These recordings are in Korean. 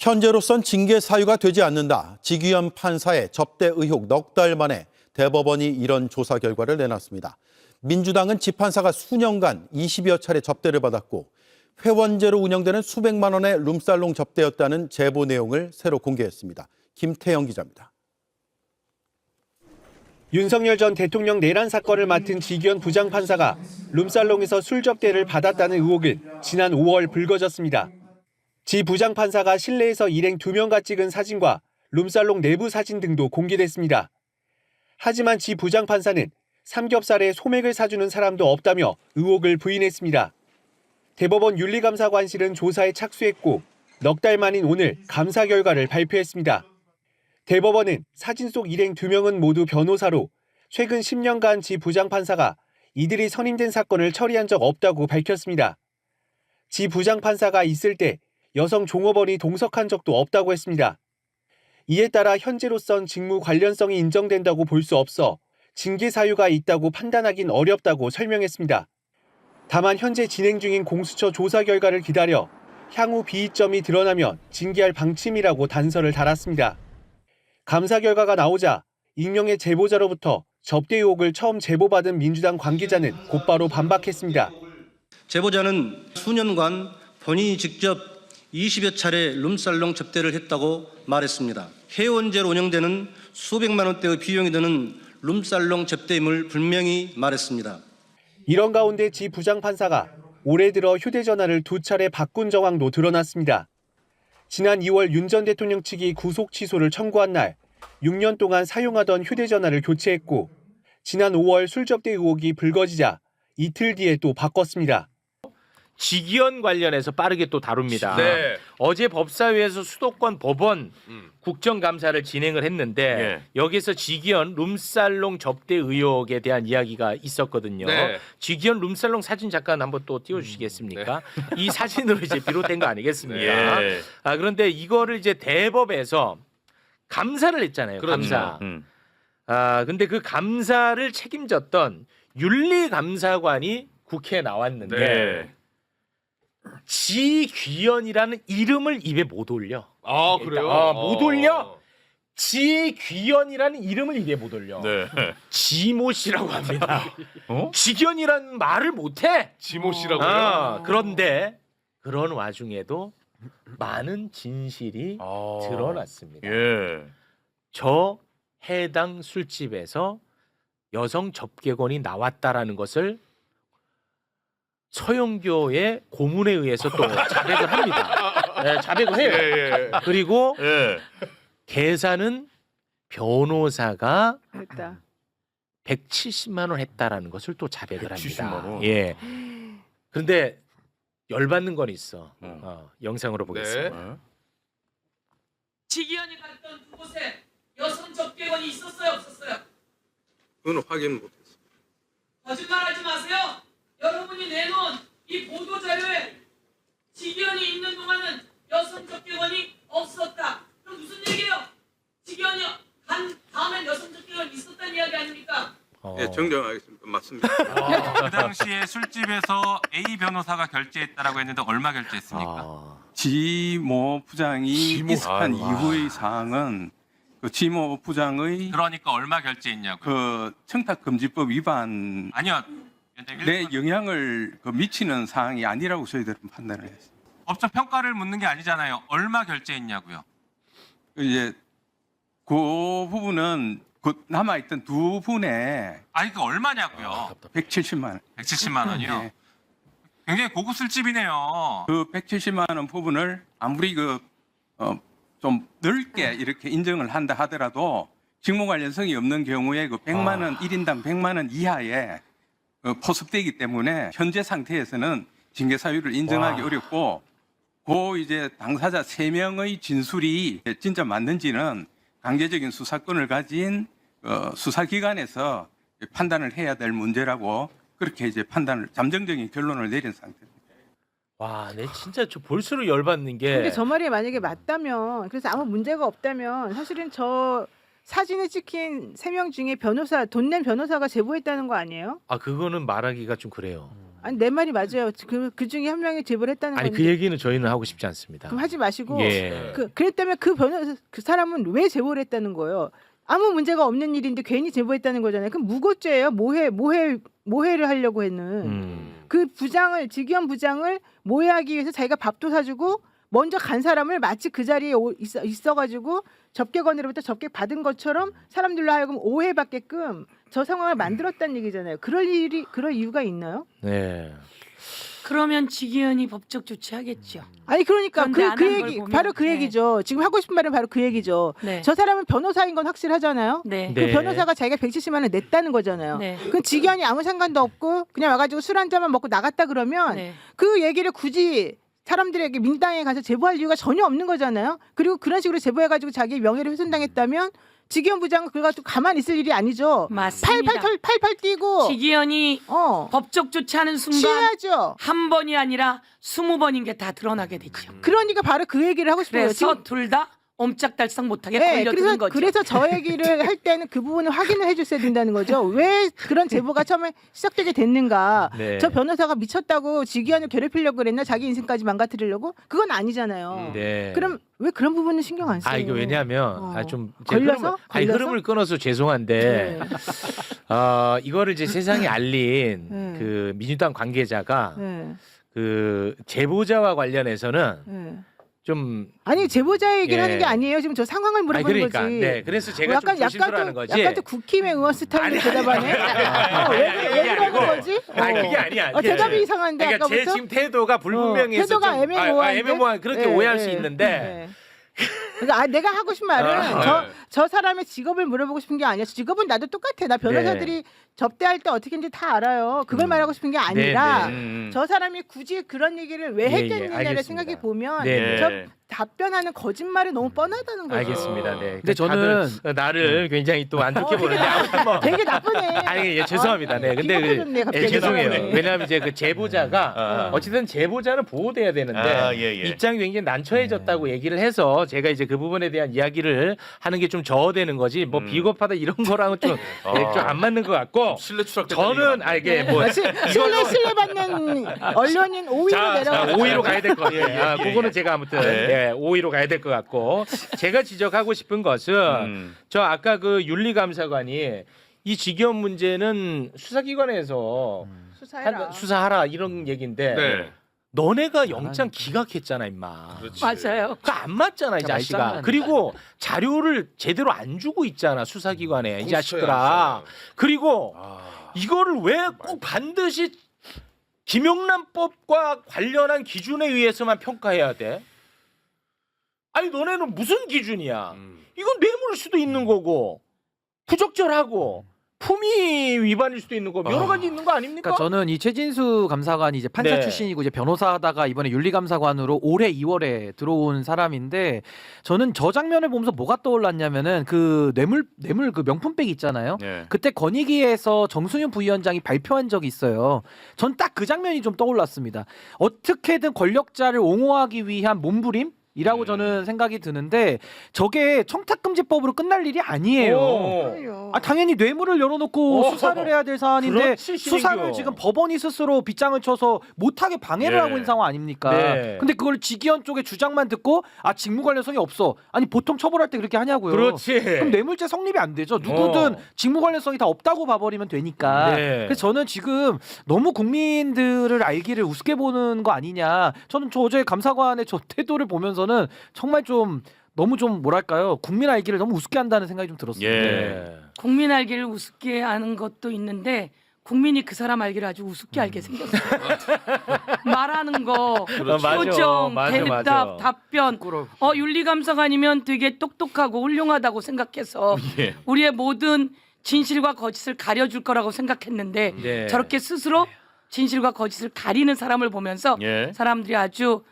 현재로선 징계 사유가 되지 않는다. 지기현 판사의 접대 의혹 넉 달 만에 대법원이 이런 조사 결과를 내놨습니다. 민주당은 지 판사가 수년간 20여 차례 접대를 받았고 회원제로 운영되는 수백만 원의 룸살롱 접대였다는 제보 내용을 새로 공개했습니다. 김태영 기자입니다. 윤석열 전 대통령 내란 사건을 맡은 지기현 부장판사가 룸살롱에서 술 접대를 받았다는 의혹은 지난 5월 불거졌습니다. 지 부장판사가 실내에서 일행 2명과 찍은 사진과 룸살롱 내부 사진 등도 공개됐습니다. 하지만 지 부장판사는 삼겹살에 소맥을 사주는 사람도 없다며 의혹을 부인했습니다. 대법원 윤리감사관실은 조사에 착수했고 넉 달 만인 오늘 감사 결과를 발표했습니다. 대법원은 사진 속 일행 2명은 모두 변호사로 최근 10년간 지 부장판사가 이들이 선임된 사건을 처리한 적 없다고 밝혔습니다. 지 부장판사가 있을 때 여성 종업원이 동석한 적도 없다고 했습니다. 이에 따라 현재로선 직무 관련성이 인정된다고 볼 수 없어 징계 사유가 있다고 판단하긴 어렵다고 설명했습니다. 다만 현재 진행 중인 공수처 조사 결과를 기다려 향후 비이점이 드러나면 징계할 방침이라고 단서를 달았습니다. 감사 결과가 나오자 익명의 제보자로부터 접대 의혹을 처음 제보받은 민주당 관계자는 곧바로 반박했습니다. 제보자는 수년간 본인이 직접 20여 차례 룸살롱 접대를 했다고 말했습니다. 회원제로 운영되는 수백만 원대의 비용이 드는 룸살롱 접대임을 분명히 말했습니다. 이런 가운데 지 부장판사가 올해 들어 휴대전화를 2차례 바꾼 정황도 드러났습니다. 지난 2월 윤 전 대통령 측이 구속 취소를 청구한 날 6년 동안 사용하던 휴대전화를 교체했고 지난 5월 술접대 의혹이 불거지자 이틀 뒤에 또 바꿨습니다. 지기현 관련해서 빠르게 또 다룹니다. 네. 어제 법사위에서 수도권 법원 국정감사를 진행을 했는데 여기서 지기현 룸살롱 접대 의혹에 대한 이야기가 있었거든요. 네. 지기현 룸살롱 사진 잠깐 한번 또 띄워주시겠습니까? 이 사진으로 이제 비롯된 거 아니겠습니까? 예. 그런데 이거를 이제 대법에서 감사를 했잖아요. 그렇죠. 감사. 근데 그 감사를 책임졌던 윤리감사관이 국회에 나왔는데 네. 지귀현이라는 이름을 입에 못 올려. 아, 그래요? 못 올려. 지귀현이라는 이름을 입에 못 올려. 네. 지모 씨라고 합니다. 지귀현이라는 말을 못해. 지모 씨라고요? 그런데 그런 와중에도 많은 진실이 드러났습니다. 예. 저 해당 술집에서 여성 접객원이 나왔다라는 것을 서영교의 고문에 의해서 또 자백을 합니다. 네, 자백을 해요. 예. 그리고 예. 계산은 변호사가 했다. 170만 원 했다라는 것을 또 자백을 170만 합니다. 원? 예. 그런데 열받는 건 있어. 영상으로 네. 보겠습니다. 지기현이 갔던 그곳에 여성 접객원이 있었어요, 없었어요? 그건 확인 못했어요. 거짓말하지 마세요. 여러분이 내놓은 이 보도 자료에 지기현이 있는 동안은 여성 접객원이 없었다. 그럼 무슨 얘기예요? 지기현이 간 다음엔 여성 접객원이 있었다는 이야기 아닙니까? 예, 정정하겠습니다. 맞습니다. 그 당시에 술집에서 A 변호사가 결제했다라고 했는데 얼마 결제했습니까? 지모 부장이 입석한 아유, 이후의 사항은 그 지모 부장의 그러니까 얼마 결제했냐고요? 그 청탁금지법 위반에 아니요. 영향을 미치는 사항이 아니라고 저희들은 판단을 했습니다. 법적 평가를 묻는 게 아니잖아요. 얼마 결제했냐고요? 이제 그 부분은 그 남아있던 두 분의 아니 그 얼마냐고요? 170만 원. 170만 원이요? 예. 굉장히 고급 술집이네요. 그 170만 원 부분을 아무리 좀 넓게 이렇게 인정을 한다 하더라도 직무 관련성이 없는 경우에 그 100만 원 1인당 100만 원 이하에 포섭되기 때문에 현재 상태에서는 징계 사유를 인정하기 어렵고 그 이제 당사자 3명의 진술이 진짜 맞는지는 강제적인 수사권을 가진 수사기관에서 판단을 해야 될 문제라고 그렇게 이제 잠정적인 결론을 내린 상태입니다. 와, 내 진짜 저 볼수록 열받는 게. 근데 저 말이 만약에 맞다면, 그래서 아무 문제가 없다면 사실은 저 사진에 찍힌 3명 중에 돈 낸 변호사가 제보했다는 거 아니에요? 그거는 말하기가 좀 그래요. 아니 내 말이 맞아요. 그 중에 한 명이 제보를 했다는 아니 건데. 그 얘기는 저희는 하고 싶지 않습니다. 그럼 하지 마시고 예. 그랬다면 그 사람은 왜 제보를 했다는 거예요? 아무 문제가 없는 일인데 괜히 제보했다는 거잖아요. 그럼 무고죄예요. 모해를 하려고 했는 그 부장을 지기현 부장을 모해하기 위해서 자기가 밥도 사주고 먼저 간 사람을 마치 그 자리에 있어가지고 접객원으로부터 접객 받은 것처럼 사람들로 하여금 오해받게끔 저 상황을 만들었다는 얘기잖아요. 그럴 이유가 있나요? 네. 그러면 지기현이 법적 조치하겠죠. 아니 그러니까 그런데 안 그 한 얘기 걸 보면, 바로 그 네. 얘기죠. 지금 하고 싶은 말은 바로 그 얘기죠. 네. 저 사람은 변호사인 건 확실하잖아요. 네. 그 네. 변호사가 자기가 170만 원 냈다는 거잖아요. 네. 그럼 지기현이 아무 상관도 없고 그냥 와가지고 술 한 잔만 먹고 나갔다 그러면 네. 그 얘기를 굳이 사람들에게 민당에 가서 제보할 이유가 전혀 없는 거잖아요. 그리고 그런 식으로 제보해가지고 자기 명예를 훼손당했다면 지기현 부장은 그걸 가지고 가만히 있을 일이 아니죠. 맞습니다. 팔팔 뛰고 지기현이 법적 조치하는 순간 취해야죠. 한 번이 아니라 20번인 게 다 드러나게 되죠. 그러니까 바로 그 얘기를 하고 싶어요. 그래서 둘 다 옴짝달싹 못하게 네, 걸려드는 거죠. 그래서 저 얘기를 할 때는 그 부분을 확인을 해줬어야 된다는 거죠. 왜 그런 제보가 처음에 시작되게 됐는가. 네. 저 변호사가 미쳤다고 지기현을 괴롭히려고 그랬나 자기 인생까지 망가뜨리려고. 그건 아니잖아요. 네. 그럼 왜 그런 부분은 신경 안 써요? 아 이게 왜냐면 좀 걸려서? 흐름을 끊어서 죄송한데 네. 이거를 이제 세상에 알린 네. 그 민주당 관계자가 네. 그 제보자와 관련해서는 네. 좀 아니 제보자 얘기를 예. 하는 게 아니에요. 지금 저 상황을 물어보는 그러니까 거지. 네 그래서 제가 좀 조심스러워하는 거지. 약간 좀 국힘의 의원 스타일로 대답하네. 왜 그게 그러는 아니고. 거지? 아니 그게 아니야. 대답이 이상한데 그러니까 제 아까부터. 지금 태도가 불분명해서 태도가 좀 애매모호한데? 애매모호한 그렇게 네, 오해할 네, 수 있는데 네. 그러니까 내가 하고 싶은 말은 저 사람의 직업을 물어보고 싶은 게 아니야. 직업은 나도 똑같아. 나 변호사들이 접대할 때 어떻게 했는지 다 알아요. 그걸 말하고 싶은 게 아니라 저 사람이 굳이 그런 얘기를 왜 예, 했겠느냐를 알겠습니다. 생각해 보면 네. 저 답변하는 거짓말이 너무 뻔하다는 거죠. 알겠습니다. 네. 근데 저는 다들 나를 굉장히 또 안 좋게 보는데 아무튼 뭐 되게 나쁘네. 아니 죄송합니다. 네. 근데 기가 터졌네, 갑자기. 죄송해요. 네. 왜냐하면 이제 그 제보자가 어쨌든 제보자는 보호돼야 되는데 입장이 굉장히 난처해졌다고 얘기를 해서 제가 이제 그 부분에 대한 이야기를 하는 게 좀 저어되는 거지. 뭐 비겁하다 이런 거랑은 좀 안 맞는 것 같고. 신뢰 추락. 저는 이게 뭐 신뢰받는 언론인 5위로 자, 내려가. 5위로 가야 될 것 같아요. 그거는 제가 아무튼 5위로 가야 될 것 같고 제가 지적하고 싶은 것은 저 아까 그 윤리감사관이 이 지기현 문제는 수사기관에서 수사하라 이런 얘기인데 네. 너네가 영장 기각했잖아 임마. 그렇지. 맞아요. 그거 안 맞잖아 이 자식아. 말장난. 그리고 자료를 제대로 안 주고 있잖아 수사기관에 이 공수처에 자식들아. 안 써요. 그리고 이거를 왜 꼭 반드시 김영란법과 관련한 기준에 의해서만 평가해야 돼? 아니 너네는 무슨 기준이야? 이건 뇌물일 수도 있는 거고 부적절하고 품위 위반일 수도 있는 거고 여러 가지 있는 거 아닙니까? 그러니까 저는 이 최진수 감사관이 이제 판사 네. 출신이고 이제 변호사하다가 이번에 윤리감사관으로 올해 2월에 들어온 사람인데 저는 저 장면을 보면서 뭐가 떠올랐냐면은 그 뇌물 그 명품백 있잖아요. 그때 권익위에서 정순윤 부위원장이 발표한 적이 있어요. 전 딱 그 장면이 좀 떠올랐습니다. 어떻게든 권력자를 옹호하기 위한 몸부림? 이라고 저는 생각이 드는데 저게 청탁금지법으로 끝날 일이 아니에요. 당연히 뇌물을 열어놓고 수사를 해야 될 사안인데 그렇지, 수사를 신인규. 지금 법원이 스스로 빗장을 쳐서 못하게 방해를 예. 하고 있는 상황 아닙니까? 네. 근데 그걸 지기현 쪽의 주장만 듣고 직무 관련성이 없어. 아니 보통 처벌할 때 그렇게 하냐고요. 그렇지. 그럼 뇌물죄 성립이 안 되죠. 누구든 직무 관련성이 다 없다고 봐버리면 되니까. 네. 그래서 저는 지금 너무 국민들을 알기를 우습게 보는 거 아니냐. 저는 저 어제 감사관의 저 태도를 보면서는 정말 좀 너무 좀 뭐랄까요. 국민 알기를 너무 우습게 한다는 생각이 좀 들었어요. 네. 국민 알기를 우습게 하는 것도 있는데 국민이 그 사람 알기를 아주 우습게 알게 생겼어요. 말하는 거, 맞아. 표정, 맞아, 대답, 맞아. 답변. 윤리감사관이면 되게 똑똑하고 훌륭하다고 생각해서 우리의 모든 진실과 거짓을 가려줄 거라고 생각했는데 네. 저렇게 스스로 진실과 거짓을 가리는 사람을 보면서 사람들이 아주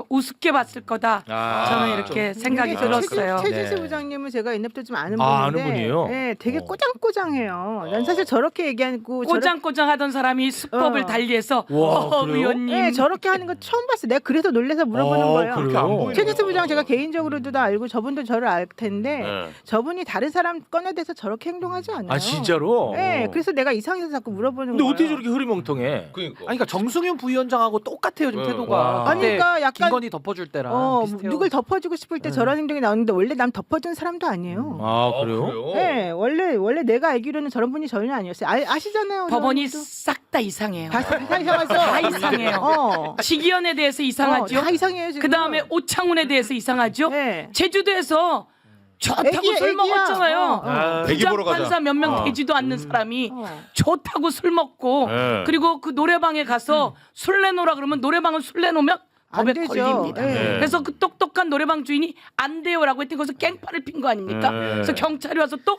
우습게 봤을 거다. 저는 이렇게 생각이 들었어요. 최진수 네. 부장님은 제가 옛날부터 좀 아는 아는 분인데, 분이에요? 네, 되게 꼬장꼬장해요. 난 사실 저렇게 얘기하고 꼬장꼬장하던 사람이 수법을 달리해서 와, 그래요? 의원님 네, 저렇게 하는 거 처음 봤어요. 내가 그래서 놀라서 물어보는 거예요. 그래요? 최진수 부장 제가 개인적으로도 다 알고 저분도 저를 알 텐데 저분이 다른 사람 꺼내대서 저렇게 행동하지 않아요. 아 진짜로? 네, 그래서 내가 이상해서 자꾸 물어보는 근데 거예요. 어떻게 저렇게 흐리멍텅해? 그러니까. 아니 그러니까 정승윤 부위원장하고 똑같아요 지금 태도가. 와. 아니, 그러니까 약간 김건희 덮어줄 때랑 비슷해요. 누굴 덮어주고 싶을 때 저런 행동이 나오는데 원래 남 덮어준 사람도 아니에요. 아 그래요? 네, 원래 내가 알기로는 저런 분이 전혀 아니었어요. 아시잖아요. 법원이 저분도. 싹 다 이상해요. 다 이상하죠. 다 이상해요. 직위원에 대해서 이상하죠. 다 이상해요 지금. 그 다음에 오창훈에 대해서 이상하죠. 네. 제주도에서 좋다고 술 애기야. 먹었잖아요. 애기 보러 가자. 부장판사 몇 명 되지도 않는 사람이 좋다고 술 먹고 그리고 그 노래방에 가서 술 내놓으라 그러면 노래방은 술 내놓으면 안 법에 되죠. 걸립니다. 네. 그래서 그 똑똑한 노래방 주인이 안 돼요라고 했더니 거기서 깽판을 핀 거 아닙니까? 그래서 경찰이 와서 또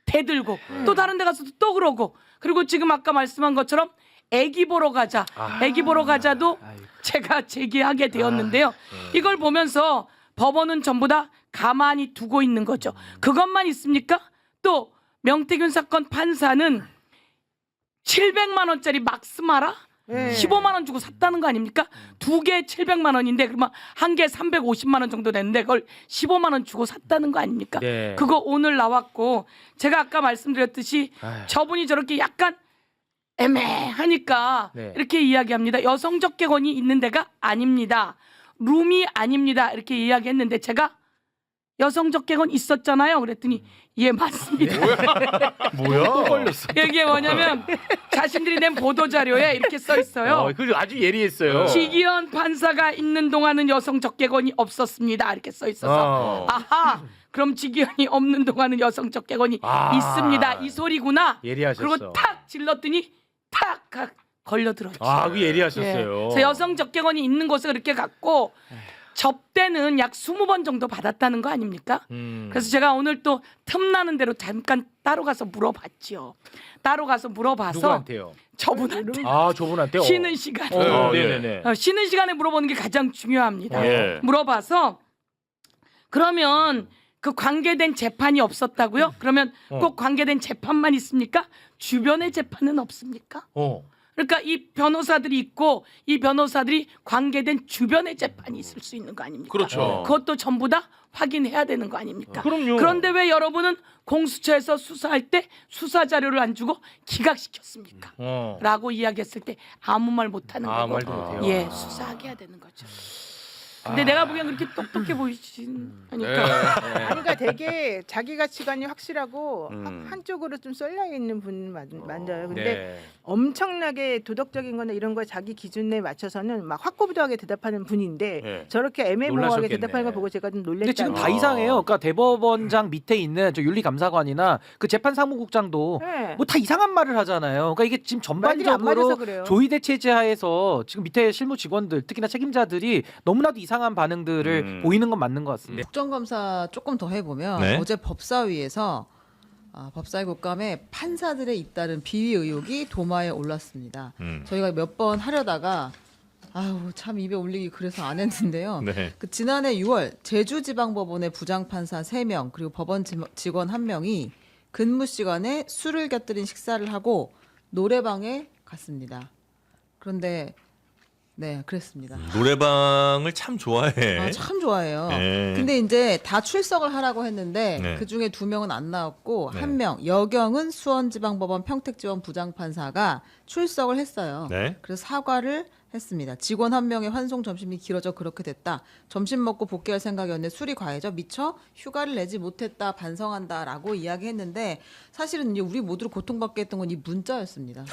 대들고 또 다른 데 가서 또 그러고 그리고 지금 아까 말씀한 것처럼 애기 보러 가자. 애기 보러 가자도 제가 제기하게 되었는데요. 이걸 보면서 법원은 전부 다 가만히 두고 있는 거죠. 그것만 있습니까? 또 명태균 사건 판사는 700만 원짜리 막스마라 15만 원 주고 샀다는 거 아닙니까? 두 개 700만 원인데 그러면 한 개 350만 원 정도 되는데 그걸 15만 원 주고 샀다는 거 아닙니까? 네. 그거 오늘 나왔고 제가 아까 말씀드렸듯이 저분이 저렇게 약간 애매하니까 네. 이렇게 이야기합니다. 여성적 객원이 있는 데가 아닙니다. 룸이 아닙니다. 이렇게 이야기했는데 제가 여성적 객원 있었잖아요. 그랬더니 예 맞습니다. 뭐야? 또 걸렸어. 이게 뭐냐면 자신들이 낸 보도 자료에 이렇게 써 있어요. 그 아주 예리했어요. 지기현 판사가 있는 동안은 여성적 객원이 없었습니다. 이렇게 써 있어서 아하 그럼 지기현이 없는 동안은 여성적 객원이 있습니다. 이 소리구나. 예리하셨어. 그리고 탁 질렀더니 탁 걸려들었죠. 그 예리하셨어요. 그래서 여성적 객원이 있는 곳에 그렇게 갔고 접대는 약 20번 정도 받았다는 거 아닙니까? 그래서 제가 오늘 또 틈나는 대로 잠깐 따로 가서 물어봤죠. 따로 가서 물어봐서 누구한테요? 저분한테 저분한테요? 쉬는 시간에 네네네. 쉬는 시간에 물어보는 게 가장 중요합니다. 예. 물어봐서 그러면 그 관계된 재판이 없었다고요? 그러면 꼭 관계된 재판만 있습니까? 주변의 재판은 없습니까? 그러니까 이 변호사들이 있고 이 변호사들이 관계된 주변의 재판이 있을 수 있는 거 아닙니까? 그렇죠. 그것도 전부 다 확인해야 되는 거 아닙니까? 그럼요. 그런데 왜 여러분은 공수처에서 수사할 때 수사 자료를 안 주고 기각시켰습니까? 라고 이야기했을 때 아무 말 못하는 거고 말도 못해요. 예, 수사하게 해야 되는 거죠. 근데 내가 보기엔 그렇게 똑똑해 보이진 않으니까 아니, 그러니까 되게 자기 가치관이 확실하고 한쪽으로 좀 쏠려 있는 분 맞아요. 근데 네. 엄청나게 도덕적인 거나 이런 거에 자기 기준에 맞춰서는 막 확고부도하게 대답하는 분인데 저렇게 애매모호하게 놀라셨겠네. 대답하는 걸 보고 제가 좀 놀랬다. 근데 지금 다 이상해요. 그러니까 대법원장 밑에 있는 저 윤리감사관이나 그 재판사무국장도 네. 뭐 다 이상한 말을 하잖아요. 그러니까 이게 지금 말들이 안 맞아서 전반적으로 그래요. 조의대 체제하에서 지금 밑에 실무 직원들 특히나 책임자들이 너무나도 이상한 반응들을 보이는 건 맞는 것 같습니다. 국정감사 조금 더 해보면 네. 어제 법사위에서 법사위 국감에 판사들의 잇따른 비위 의혹이 도마에 올랐습니다. 저희가 몇 번 하려다가 아우 참 입에 올리기 그래서 안 했는데요. 네. 그 지난해 6월 제주지방법원의 부장판사 3명 그리고 법원 직원 1명이 근무 시간에 술을 곁들인 식사를 하고 노래방에 갔습니다. 그런데 네, 그랬습니다. 노래방을 참 좋아해. 참 좋아해요. 네. 근데 이제 다 출석을 하라고 했는데 네. 그 중에 2명은 안 나왔고 네. 1명 여경은 수원지방법원 평택지원 부장판사가 출석을 했어요. 네. 그래서 사과를 했습니다. 직원 1명의 환송 점심이 길어져 그렇게 됐다. 점심 먹고 복귀할 생각이었는데 술이 과해져 미처 휴가를 내지 못했다. 반성한다라고 이야기했는데 사실은 이제 우리 모두를 고통받게 했던 건 이 문자였습니다.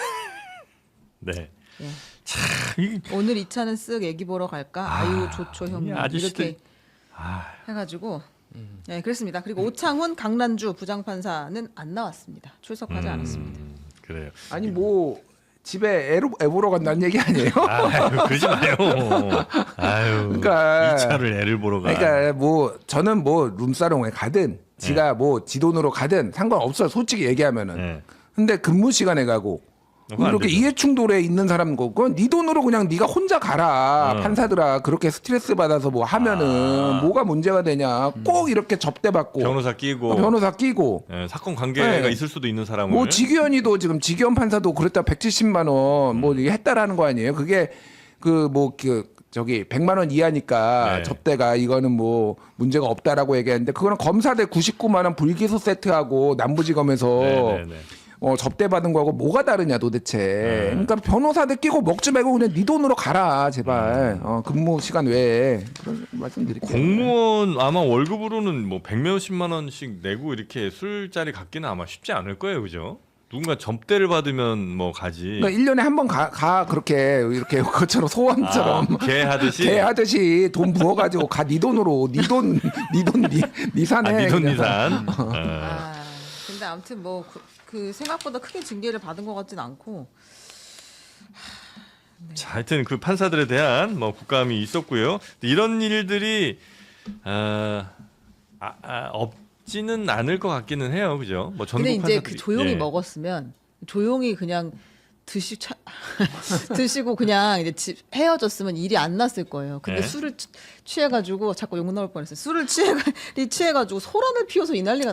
네. 예. 참 이 오늘 이 차는 쓱 애기 보러 갈까? 아유 좋죠 형님. 아저씨들. 이렇게 해가지고 네 그랬습니다. 그리고 오창훈 강란주 부장판사는 안 나왔습니다. 출석하지 않았습니다. 그래요. 아니 뭐 집에 애 보러 간다는 얘기 아니에요? 아유, 그러지 마요. 아유. 그러니까 이 차를 애를 보러 가. 그러니까 뭐 저는 뭐 룸사롱에 가든 지가 뭐 지 돈으로 가든 상관없어요. 솔직히 얘기하면은. 네. 근데 근무 시간에 가고 그건 안 이렇게 되죠. 이해 충돌에 있는 사람 그건 네 돈으로 그냥 네가 혼자 가라. 어. 판사들아 그렇게 스트레스 받아서 뭐 하면은 뭐가 문제가 되냐. 꼭 이렇게 접대받고 변호사 끼고 변호사 끼고 예, 사건 관계가 네. 있을 수도 있는 사람을 뭐 지기현이도 지금 지기현 판사도 그랬다 170만 원 뭐 이게 했다라는 거 아니에요? 그게 저기 100만 원 이하니까 네. 접대가 이거는 뭐 문제가 없다라고 얘기했는데 그거는 검사들 99만 원 불기소 세트하고 남부지검에서 네. 접대받은 거하고 뭐가 다르냐 도대체. 네. 그러니까 변호사들 끼고 먹지 말고 그냥 네 돈으로 가라 제발. 근무 시간 외에 그런 말씀드릴게요. 공무원 아마 월급으로는 뭐 100몇십만 원씩 내고 이렇게 술자리 갖기는 아마 쉽지 않을 거예요, 그죠? 누군가 접대를 받으면 뭐 가지. 그러니까 1년에 한 번 가 그렇게 이렇게 그것처럼 소원처럼 개 하듯이. 개 하듯이 돈 부어가지고 가 네 돈으로 네 산에 네 돈 그냥. 니산. 근데 아무튼 뭐 그 생각보다 크게 징계를 받은 것 같진 않고. 자, 하여튼 그 판사들에 대한 뭐 국감이 있었고요. 이런 일들이 없지는 않을 것 같기는 해요, 그죠? 뭐 전국 근데 이제 판사들이, 그 조용히 예. 먹었으면 조용히 그냥 드시고 그냥 이제 헤어졌으면 일이 안 났을 거예요. 근데 네. 술을 취해가지고 자꾸 욕 나올 뻔했어요. 술을 취해가지고 소란을 피워서 이 난리가